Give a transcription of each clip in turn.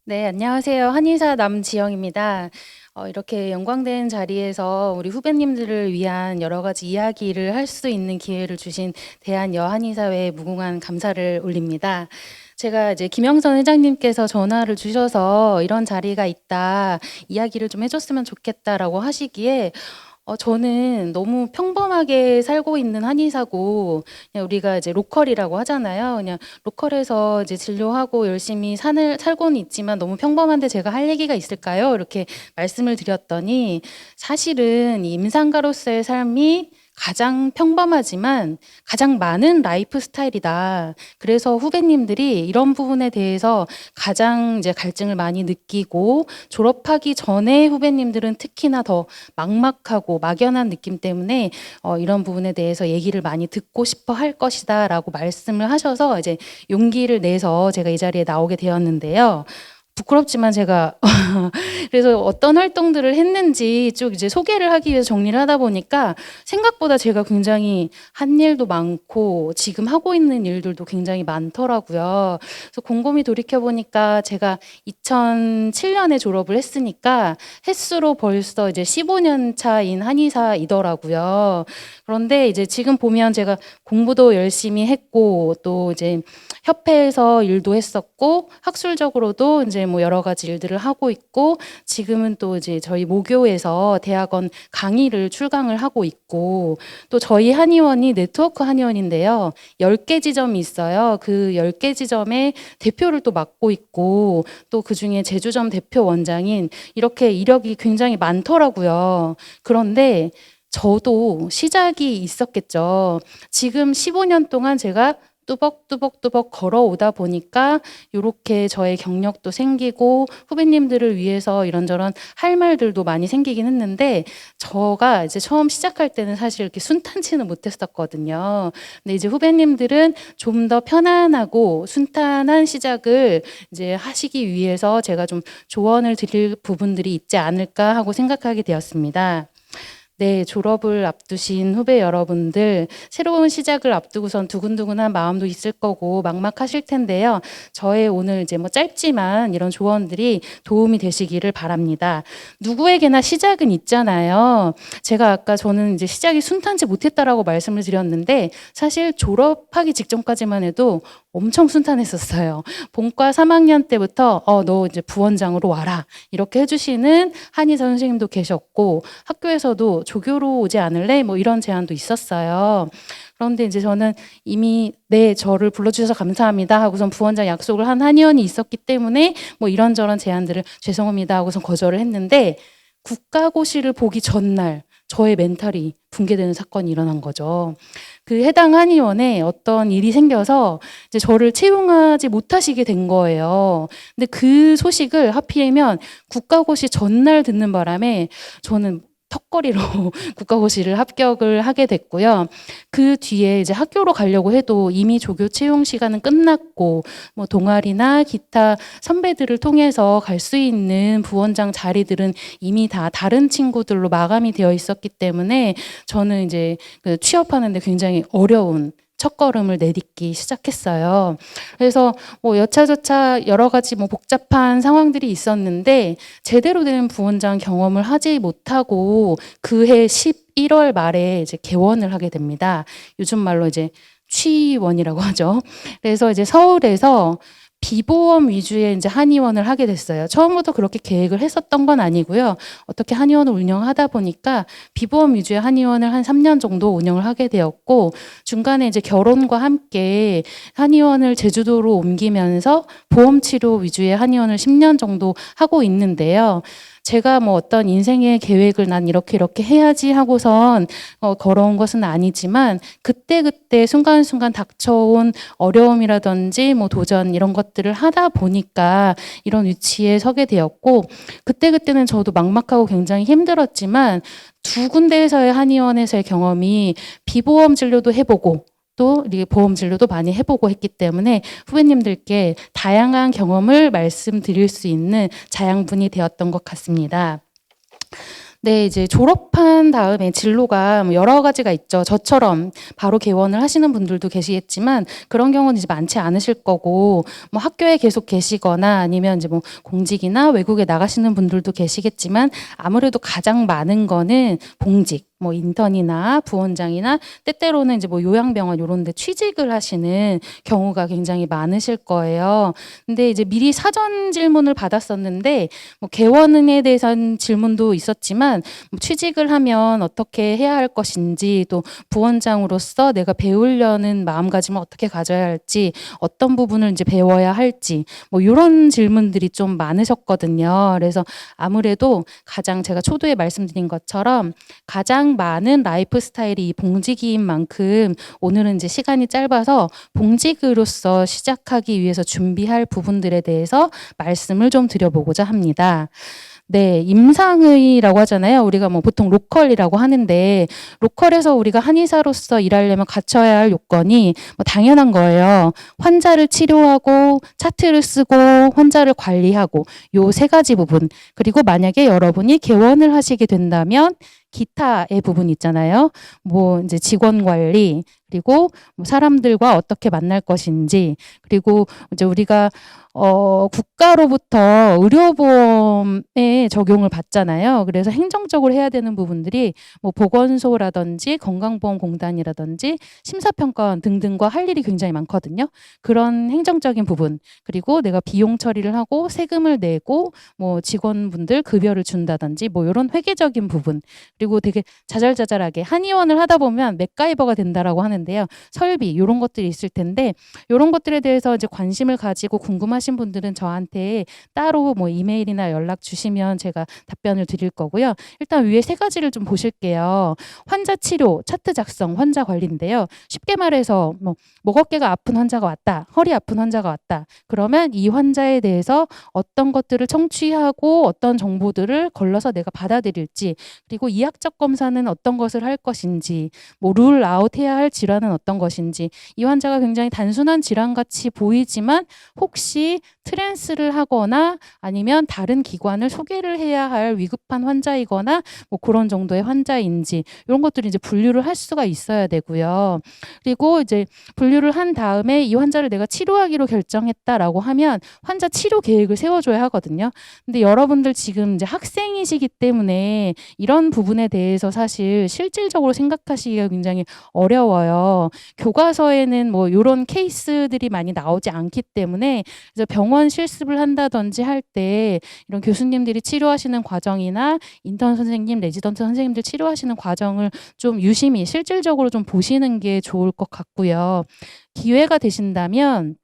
네, 안녕하세요. 한의사 남지영입니다. 이렇게 영광된 자리에서 우리 후배님들을 위한 여러 가지 이야기를 할 수 있는 기회를 주신 대한여한의사회에 무궁한 감사를 올립니다. 제가 이제 김영선 회장님께서 전화를 주셔서 이런 자리가 있다, 이야기를 좀 해줬으면 좋겠다라고 하시기에 저는 너무 평범하게 살고 있는 한의사고, 그냥 우리가 이제 로컬이라고 하잖아요. 그냥 로컬에서 이제 진료하고 열심히 살고는 있지만 너무 평범한데 제가 할 얘기가 있을까요? 이렇게 말씀을 드렸더니 사실은 이 임상가로서의 삶이 가장 평범하지만 가장 많은 라이프 스타일이다. 그래서 후배님들이 이런 부분에 대해서 가장 이제 갈증을 많이 느끼고 졸업하기 전에 후배님들은 특히나 더 막막하고 막연한 느낌 때문에 이런 부분에 대해서 얘기를 많이 듣고 싶어 할 것이다라고 말씀을 하셔서 이제 용기를 내서 제가 이 자리에 나오게 되었는데요. 부끄럽지만 제가 그래서 어떤 활동들을 했는지 쭉 이제 소개를 하기 위해서 정리를 하다 보니까 생각보다 제가 굉장히 한 일도 많고 지금 하고 있는 일들도 굉장히 많더라고요. 그래서 곰곰이 돌이켜 보니까 제가 2007년에 졸업을 했으니까 횟수로 벌써 이제 15년 차인 한의사이더라고요. 그런데 이제 지금 보면 제가 공부도 열심히 했고 또 이제 협회에서 일도 했었고 학술적으로도 이제 뭐 여러 가지 일들을 하고 있고 지금은 또 이제 저희 모교에서 대학원 강의를 출강을 하고 있고 또 저희 한의원이 네트워크 한의원인데요. 10개 지점이 있어요. 그 10개 지점의 대표를 또 맡고 있고 또 그중에 제주점 대표 원장인 이렇게 이력이 굉장히 많더라고요. 그런데 저도 시작이 있었겠죠. 지금 15년 동안 제가 뚜벅뚜벅뚜벅 걸어오다 보니까 요렇게 저의 경력도 생기고 후배님들을 위해서 이런저런 할 말들도 많이 생기긴 했는데 저가 이제 처음 시작할 때는 사실 이렇게 순탄치는 못했었거든요. 근데 이제 후배님들은 좀 더 편안하고 순탄한 시작을 이제 하시기 위해서 제가 좀 조언을 드릴 부분들이 있지 않을까 하고 생각하게 되었습니다. 네, 졸업을 앞두신 후배 여러분들, 새로운 시작을 앞두고선 두근두근한 마음도 있을 거고 막막하실 텐데요. 저의 오늘 이제 뭐 짧지만 이런 조언들이 도움이 되시기를 바랍니다. 누구에게나 시작은 있잖아요. 제가 아까 저는 이제 시작이 순탄치 못했다라고 말씀을 드렸는데 사실 졸업하기 직전까지만 해도 엄청 순탄했었어요. 본과 3학년 때부터 너 이제 부원장으로 와라. 이렇게 해주시는 한의사 선생님도 계셨고 학교에서도 조교로 오지 않을래? 뭐 이런 제안도 있었어요. 그런데 이제 저는 이미 네, 저를 불러주셔서 감사합니다 하고선 부원장 약속을 한 한의원이 있었기 때문에 뭐 이런저런 제안들을 죄송합니다 하고선 거절을 했는데 국가고시를 보기 전날 저의 멘탈이 붕괴되는 사건이 일어난 거죠. 그 해당 한의원에 어떤 일이 생겨서 이제 저를 채용하지 못하시게 된 거예요. 근데 그 소식을 하필이면 국가고시 전날 듣는 바람에 저는 턱걸이로 국가고시를 합격을 하게 됐고요. 그 뒤에 이제 학교로 가려고 해도 이미 조교 채용 시간은 끝났고 뭐 동아리나 기타 선배들을 통해서 갈 수 있는 부원장 자리들은 이미 다 다른 친구들로 마감이 되어 있었기 때문에 저는 이제 그 취업하는데 굉장히 어려운 첫걸음을 내딛기 시작했어요. 그래서 뭐 여차저차 여러 가지 뭐 복잡한 상황들이 있었는데 제대로 된 부원장 경험을 하지 못하고 그해 11월 말에 이제 개원을 하게 됩니다. 요즘 말로 이제 취원이라고 하죠. 그래서 이제 서울에서 비보험 위주의 이제 한의원을 하게 됐어요. 처음부터 그렇게 계획을 했었던 건 아니고요. 어떻게 한의원을 운영하다 보니까 비보험 위주의 한의원을 한 3년 정도 운영을 하게 되었고 중간에 이제 결혼과 함께 한의원을 제주도로 옮기면서 보험 치료 위주의 한의원을 10년 정도 하고 있는데요. 제가 뭐 어떤 인생의 계획을 난 이렇게 해야지 하고선 걸어온 것은 아니지만 그때그때 순간순간 닥쳐온 어려움이라든지 뭐 도전 이런 것들을 하다 보니까 이런 위치에 서게 되었고 그때그때는 저도 막막하고 굉장히 힘들었지만 두 군데에서의 한의원에서의 경험이 비보험 진료도 해보고 또 보험 진료도 많이 해보고 했기 때문에 후배님들께 다양한 경험을 말씀드릴 수 있는 자양분이 되었던 것 같습니다. 네. 이제 졸업한 다음에 진로가 뭐 여러 가지가 있죠. 저처럼 바로 개원을 하시는 분들도 계시겠지만 그런 경우는 이제 많지 않으실 거고 뭐 학교에 계속 계시거나 아니면 이제 뭐 공직이나 외국에 나가시는 분들도 계시겠지만 아무래도 가장 많은 거는 봉직, 뭐 인턴이나 부원장이나 때때로는 이제 뭐 요양병원 요런 데 취직을 하시는 경우가 굉장히 많으실 거예요. 근데 이제 미리 사전 질문을 받았었는데 뭐 개원에 대한 질문도 있었지만 뭐 취직을 하면 어떻게 해야 할 것인지 또 부원장으로서 내가 배우려는 마음가짐을 어떻게 가져야 할지 어떤 부분을 이제 배워야 할지 뭐 이런 질문들이 좀 많으셨거든요. 그래서 아무래도 가장 제가 초두에 말씀드린 것처럼 가장 많은 라이프 스타일이 이 봉직인 만큼 오늘은 이제 시간이 짧아서 봉직으로서 시작하기 위해서 준비할 부분들에 대해서 말씀을 좀 드려보고자 합니다. 네, 임상의라고 하잖아요. 우리가 뭐 보통 로컬이라고 하는데 로컬에서 우리가 한의사로서 일하려면 갖춰야 할 요건이 뭐 당연한 거예요. 환자를 치료하고 차트를 쓰고 환자를 관리하고 요 세 가지 부분. 그리고 만약에 여러분이 개원을 하시게 된다면 기타의 부분 있잖아요. 뭐 이제 직원 관리 그리고 뭐 사람들과 어떻게 만날 것인지 그리고 이제 우리가 국가로부터 의료보험에 적용을 받잖아요. 그래서 행정적으로 해야 되는 부분들이 뭐 보건소라든지 건강보험공단이라든지 심사평가원 등등과 할 일이 굉장히 많거든요. 그런 행정적인 부분 그리고 내가 비용 처리를 하고 세금을 내고 뭐 직원분들 급여를 준다든지 뭐 이런 회계적인 부분 그리고 되게 자잘자잘하게 한의원을 하다 보면 맥가이버가 된다라고 하는데요. 설비 이런 것들이 있을 텐데 이런 것들에 대해서 이제 관심을 가지고 궁금하신 분들은 저한테 따로 뭐 이메일이나 연락 주시면 제가 답변을 드릴 거고요. 일단 위에 세 가지를 좀 보실게요. 환자 치료, 차트 작성, 환자 관리인데요. 쉽게 말해서 뭐 목 어깨가 아픈 환자가 왔다, 허리 아픈 환자가 왔다. 그러면 이 환자에 대해서 어떤 것들을 청취하고 어떤 정보들을 걸러서 내가 받아들일지 그리고 이학적 검사는 어떤 것을 할 것인지 뭐 룰 아웃해야 할 질환은 어떤 것인지 이 환자가 굉장히 단순한 질환같이 보이지만 혹시 트랜스를 하거나 아니면 다른 기관을 소개를 해야 할 위급한 환자이거나 뭐 그런 정도의 환자인지 이런 것들을 이제 분류를 할 수가 있어야 되고요. 그리고 이제 분류를 한 다음에 이 환자를 내가 치료하기로 결정했다라고 하면 환자 치료 계획을 세워줘야 하거든요. 근데 여러분들 지금 이제 학생이시기 때문에 이런 부분에 대해서 사실 실질적으로 생각하시기가 굉장히 어려워요. 교과서에는 뭐 이런 케이스들이 많이 나오지 않기 때문에 그래서 병원 실습을 한다든지 할 때 이런 교수님들이 치료하시는 과정이나 인턴 선생님, 레지던트 선생님들 치료하시는 과정을 좀 유심히 실질적으로 좀 보시는 게 좋을 것 같고요. 기회가 되신다면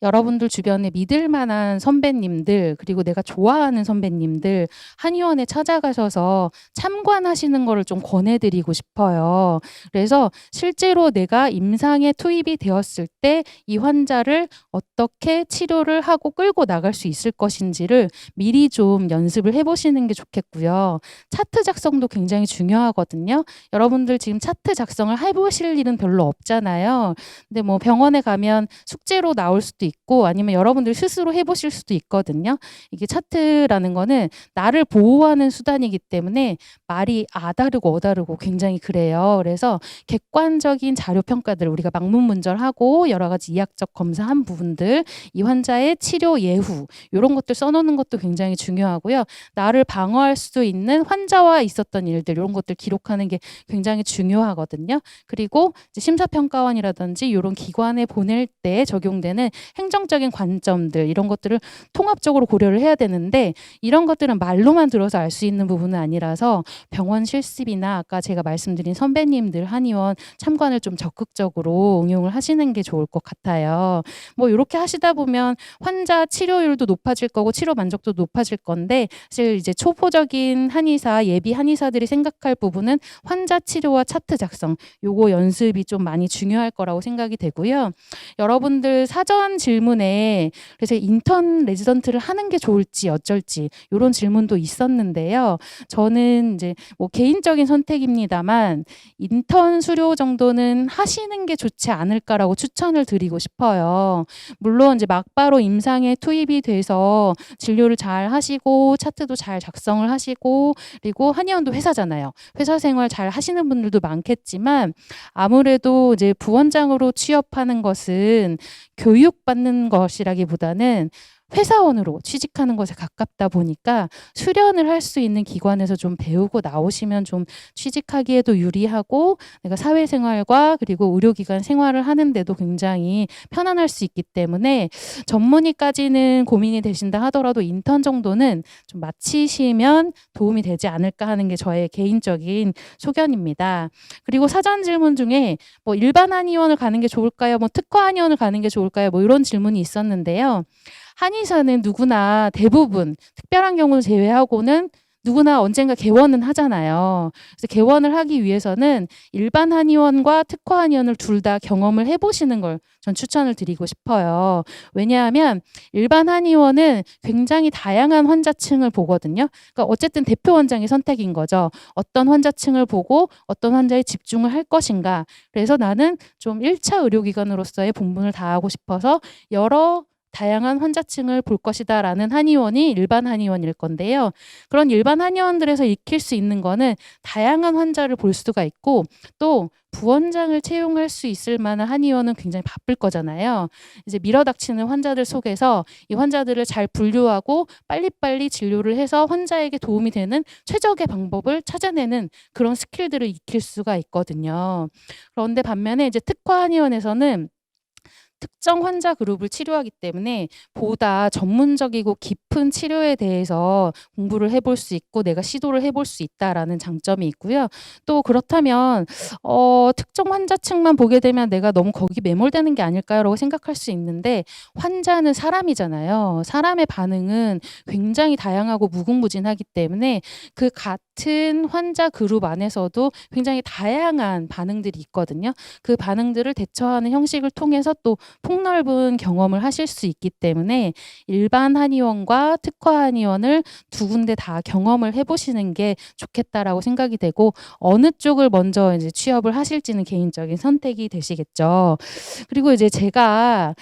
여러분들 주변에 믿을 만한 선배님들 그리고 내가 좋아하는 선배님들 한의원에 찾아가셔서 참관하시는 거를 좀 권해드리고 싶어요. 그래서 실제로 내가 임상에 투입이 되었을 때 이 환자를 어떻게 치료를 하고 끌고 나갈 수 있을 것인지를 미리 좀 연습을 해보시는 게 좋겠고요. 차트 작성도 굉장히 중요하거든요. 여러분들 지금 차트 작성을 해보실 일은 별로 없잖아요. 근데 뭐 병원에 가면 숙제로 나올 수도 있고 아니면 여러분들 스스로 해보실 수도 있거든요. 이게 차트라는 거는 나를 보호하는 수단이기 때문에 말이 아다르고 어다르고 굉장히 그래요. 그래서 객관적인 자료 평가들 우리가 막문문절하고 여러 가지 이학적 검사한 부분들 이 환자의 치료 예후 이런 것들 써놓는 것도 굉장히 중요하고요. 나를 방어할 수도 있는 환자와 있었던 일들 이런 것들 기록하는 게 굉장히 중요하거든요. 그리고 이제 심사평가원이라든지 이런 기관에 보낼 때 적용되는 행정적인 관점들 이런 것들을 통합적으로 고려를 해야 되는데 이런 것들은 말로만 들어서 알 수 있는 부분은 아니라서 병원 실습이나 아까 제가 말씀드린 선배님들 한의원 참관을 좀 적극적으로 응용을 하시는 게 좋을 것 같아요. 뭐 이렇게 하시다 보면 환자 치료율도 높아질 거고 치료 만족도 높아질 건데 사실 이제 초보적인 한의사 예비 한의사들이 생각할 부분은 환자 치료와 차트 작성 요거 연습이 좀 많이 중요할 거라고 생각이 되고요. 여러분들 사전 사전 질문에 그래서 인턴 레지던트를 하는 게 좋을지 어쩔지 요런 질문도 있었는데요. 저는 이제 뭐 개인적인 선택입니다만 인턴 수료 정도는 하시는 게 좋지 않을까라고 추천을 드리고 싶어요. 물론 이제 막바로 임상에 투입이 돼서 진료를 잘 하시고 차트도 잘 작성을 하시고 그리고 한의원도 회사잖아요. 회사 생활 잘 하시는 분들도 많겠지만 아무래도 이제 부원장으로 취업하는 것은 교육받는 것이라기보다는 회사원으로 취직하는 것에 가깝다 보니까 수련을 할 수 있는 기관에서 좀 배우고 나오시면 좀 취직하기에도 유리하고 내가 사회생활과 그리고 의료기관 생활을 하는데도 굉장히 편안할 수 있기 때문에 전문의까지는 고민이 되신다 하더라도 인턴 정도는 좀 마치시면 도움이 되지 않을까 하는 게 저의 개인적인 소견입니다. 그리고 사전 질문 중에 뭐 일반 한의원을 가는 게 좋을까요? 뭐 특화 한의원을 가는 게 좋을까요? 뭐 이런 질문이 있었는데요. 한의사는 누구나 대부분 특별한 경우를 제외하고는 누구나 언젠가 개원은 하잖아요. 그래서 개원을 하기 위해서는 일반 한의원과 특화 한의원을 둘 다 경험을 해보시는 걸 전 추천을 드리고 싶어요. 왜냐하면 일반 한의원은 굉장히 다양한 환자층을 보거든요. 그러니까 어쨌든 대표 원장의 선택인 거죠. 어떤 환자층을 보고 어떤 환자에 집중을 할 것인가. 그래서 나는 좀 1차 의료기관으로서의 본분을 다하고 싶어서 여러 다양한 환자층을 볼 것이다라는 한의원이 일반 한의원일 건데요. 그런 일반 한의원들에서 익힐 수 있는 거는 다양한 환자를 볼 수가 있고 또 부원장을 채용할 수 있을 만한 한의원은 굉장히 바쁠 거잖아요. 이제 밀어닥치는 환자들 속에서 이 환자들을 잘 분류하고 빨리빨리 진료를 해서 환자에게 도움이 되는 최적의 방법을 찾아내는 그런 스킬들을 익힐 수가 있거든요. 그런데 반면에 이제 특화 한의원에서는 특정 환자 그룹을 치료하기 때문에 보다 전문적이고 깊은 치료에 대해서 공부를 해볼 수 있고 내가 시도를 해볼 수 있다라는 장점이 있고요. 또 그렇다면 특정 환자층만 보게 되면 내가 너무 거기 매몰되는 게 아닐까요라고 생각할 수 있는데 환자는 사람이잖아요. 사람의 반응은 굉장히 다양하고 무궁무진하기 때문에 그 같은 환자 그룹 안에서도 굉장히 다양한 반응들이 있거든요. 그 반응들을 대처하는 형식을 통해서 또 폭넓은 경험을 하실 수 있기 때문에 일반 한의원과 특화 한의원을 두 군데 다 경험을 해보시는 게 좋겠다라고 생각이 되고 어느 쪽을 먼저 이제 취업을 하실지는 개인적인 선택이 되시겠죠. 그리고 이제 제가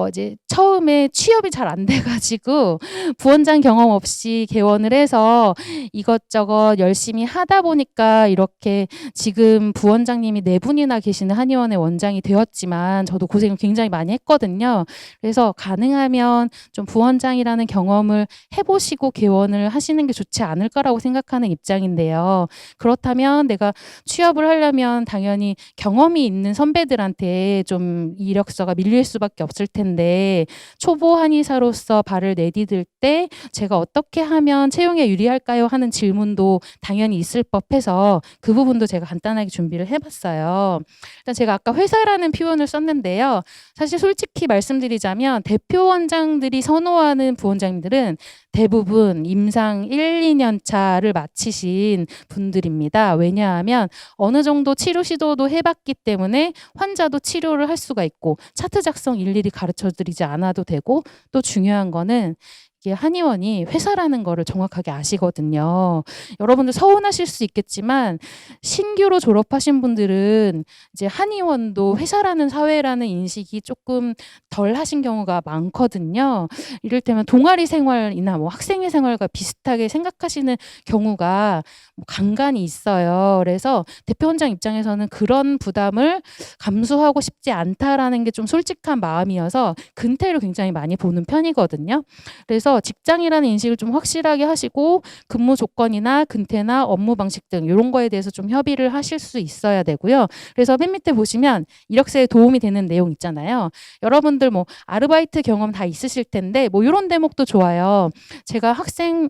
이제 처음에 취업이 잘 안 돼가지고 부원장 경험 없이 개원을 해서 이것저것 열심히 하다 보니까 이렇게 지금 부원장님이 4분이나 계시는 한의원의 원장이 되었지만 저도 고생을 굉장히 많이 했거든요. 그래서 가능하면 좀 부원장이라는 경험을 해보시고 개원을 하시는 게 좋지 않을까라고 생각하는 입장인데요. 그렇다면 내가 취업을 하려면 당연히 경험이 있는 선배들한테 좀 이력서가 밀릴 수밖에 없을 텐데 초보 한의사로서 발을 내디딜 때 제가 어떻게 하면 채용에 유리할까요? 하는 질문도 당연히 있을 법해서 그 부분도 제가 간단하게 준비를 해봤어요. 일단 제가 아까 회사라는 표현을 썼는데요. 사실 솔직히 말씀드리자면 대표 원장들이 선호하는 부원장님들은 대부분 임상 1, 2년 차를 마치신 분들입니다. 왜냐하면 어느 정도 치료 시도도 해봤기 때문에 환자도 치료를 할 수가 있고 차트 작성 일일이 가르쳐 드리지 않아도 되고 또 중요한 거는 이게 한의원이 회사라는 거를 정확하게 아시거든요. 여러분들 서운하실 수 있겠지만 신규로 졸업하신 분들은 이제 한의원도 회사라는 사회라는 인식이 조금 덜 하신 경우가 많거든요. 이를테면 동아리 생활이나 뭐 학생회 생활과 비슷하게 생각하시는 경우가 뭐 간간이 있어요. 그래서 대표 원장 입장에서는 그런 부담을 감수하고 싶지 않다라는 게 좀 솔직한 마음이어서 근태를 굉장히 많이 보는 편이거든요. 그래서 직장이라는 인식을 좀 확실하게 하시고 근무 조건이나 근태나 업무 방식 등 이런 거에 대해서 좀 협의를 하실 수 있어야 되고요. 그래서 맨 밑에 보시면 이력서에 도움이 되는 내용 있잖아요. 여러분들 뭐 아르바이트 경험 다 있으실 텐데 뭐 이런 대목도 좋아요. 제가 학생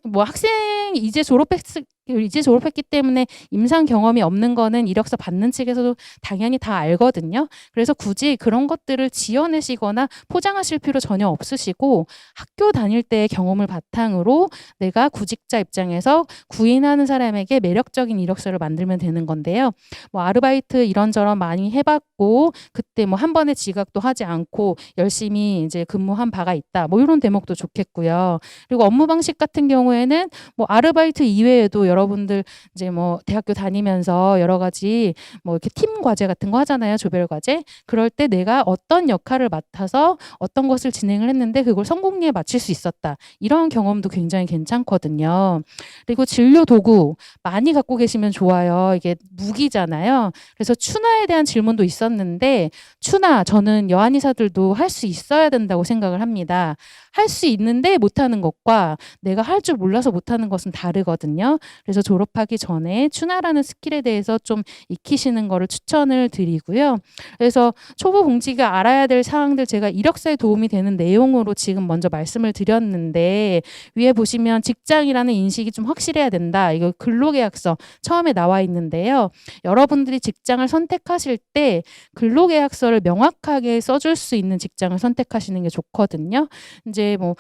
이제 졸업했을 이제 졸업했기 때문에 임상 경험이 없는 거는 이력서 받는 측에서도 당연히 다 알거든요. 그래서 굳이 그런 것들을 지어내시거나 포장하실 필요 전혀 없으시고 학교 다닐 때의 경험을 바탕으로 내가 구직자 입장에서 구인하는 사람에게 매력적인 이력서를 만들면 되는 건데요. 뭐 아르바이트 이런저런 많이 해봤고 그때 뭐 한 번에 지각도 하지 않고 열심히 이제 근무한 바가 있다. 뭐 이런 대목도 좋겠고요. 그리고 업무 방식 같은 경우에는 뭐 아르바이트 이외에도 여러분들 이제 뭐 대학교 다니면서 여러 가지 뭐 이렇게 팀 과제 같은 거 하잖아요. 조별 과제. 그럴 때 내가 어떤 역할을 맡아서 어떤 것을 진행을 했는데 그걸 성공리에 마칠 수 있었다. 이런 경험도 굉장히 괜찮거든요. 그리고 진료 도구 많이 갖고 계시면 좋아요. 이게 무기잖아요. 그래서 추나에 대한 질문도 있었는데 추나 저는 여한의사들도 할 수 있어야 된다고 생각을 합니다. 할 수 있는데 못하는 것과 내가 할 줄 몰라서 못하는 것은 다르거든요. 그래서 졸업하기 전에 추나라는 스킬에 대해서 좀 익히시는 거를 추천을 드리고요. 그래서 초보 공직가 알아야 될 사항들 제가 이력서에 도움이 되는 내용으로 지금 먼저 말씀을 드렸는데 위에 보시면 직장이라는 인식이 좀 확실해야 된다. 이거 근로계약서 처음에 나와 있는데요. 여러분들이 직장을 선택하실 때 근로계약서를 명확하게 써줄 수 있는 직장을 선택하시는 게 좋거든요. 이제 뭐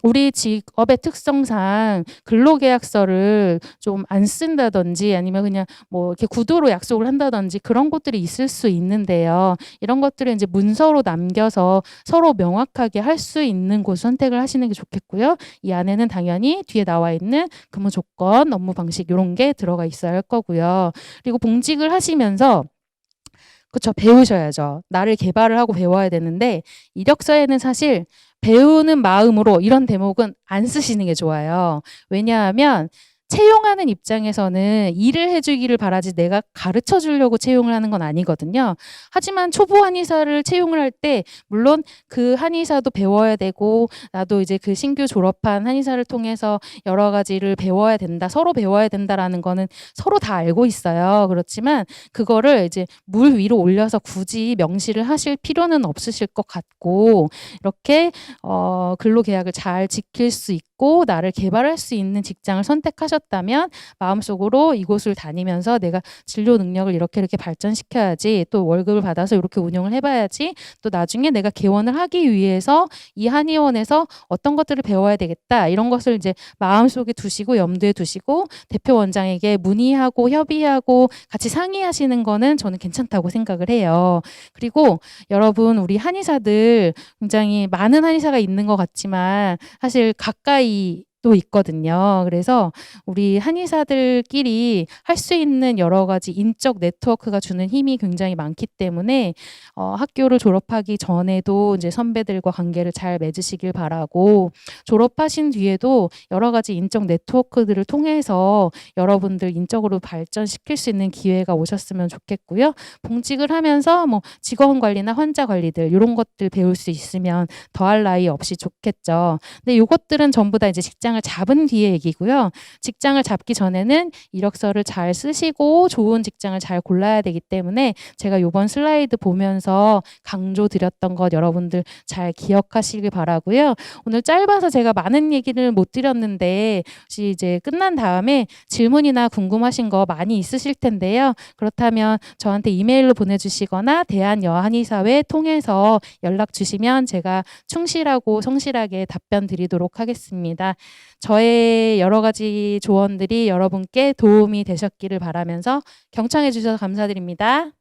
우리 직업의 특성상 근로계약서를 좀 안 쓴다든지 아니면 그냥 뭐 이렇게 구두로 약속을 한다든지 그런 것들이 있을 수 있는데요. 이런 것들을 이제 문서로 남겨서 서로 명확하게 할 수 있는 곳 선택을 하시는 게 좋겠고요. 이 안에는 당연히 뒤에 나와 있는 근무 조건, 업무 방식 이런 게 들어가 있어야 할 거고요. 그리고 봉직을 하시면서 그쵸, 배우셔야죠. 나를 개발을 하고 배워야 되는데 이력서에는 사실 배우는 마음으로 이런 대목은 안 쓰시는 게 좋아요. 왜냐하면 채용하는 입장에서는 일을 해주기를 바라지 내가 가르쳐 주려고 채용을 하는 건 아니거든요. 하지만 초보 한의사를 채용을 할 때 물론 그 한의사도 배워야 되고 나도 이제 그 신규 졸업한 한의사를 통해서 여러 가지를 배워야 된다. 서로 배워야 된다라는 거는 서로 다 알고 있어요. 그렇지만 그거를 이제 물 위로 올려서 굳이 명시를 하실 필요는 없으실 것 같고 이렇게 근로계약을 잘 지킬 수 있고 나를 개발할 수 있는 직장을 선택하셨다면 마음속으로 이곳을 다니면서 내가 진료 능력을 이렇게 발전시켜야지 또 월급을 받아서 이렇게 운영을 해봐야지 또 나중에 내가 개원을 하기 위해서 이 한의원에서 어떤 것들을 배워야 되겠다 이런 것을 이제 마음속에 두시고 염두에 두시고 대표 원장에게 문의하고 협의하고 같이 상의하시는 거는 저는 괜찮다고 생각을 해요. 그리고 여러분 우리 한의사들 굉장히 많은 한의사가 있는 것 같지만 사실 가까이 또 있거든요. 그래서 우리 한의사들끼리 할 수 있는 여러 가지 인적 네트워크가 주는 힘이 굉장히 많기 때문에 학교를 졸업하기 전에도 이제 선배들과 관계를 잘 맺으시길 바라고 졸업하신 뒤에도 여러 가지 인적 네트워크들을 통해서 여러분들 인적으로 발전시킬 수 있는 기회가 오셨으면 좋겠고요. 봉직을 하면서 뭐 직원 관리나 환자 관리들 이런 것들 배울 수 있으면 더할 나위 없이 좋겠죠. 근데 이것들은 전부 다 이제 직장을 잡은 뒤에 얘기고요. 직장을 잡기 전에는 이력서를 잘 쓰시고 좋은 직장을 잘 골라야 되기 때문에 제가 이번 슬라이드 보면서 강조드렸던 것 여러분들 잘 기억하시길 바라고요. 오늘 짧아서 제가 많은 얘기를 못 드렸는데 혹시 이제 끝난 다음에 질문이나 궁금하신 거 많이 있으실 텐데요. 그렇다면 저한테 이메일로 보내주시거나 대한여한의사회 통해서 연락 주시면 제가 충실하고 성실하게 답변 드리도록 하겠습니다. 저의 여러 가지 조언들이 여러분께 도움이 되셨기를 바라면서 경청해 주셔서 감사드립니다.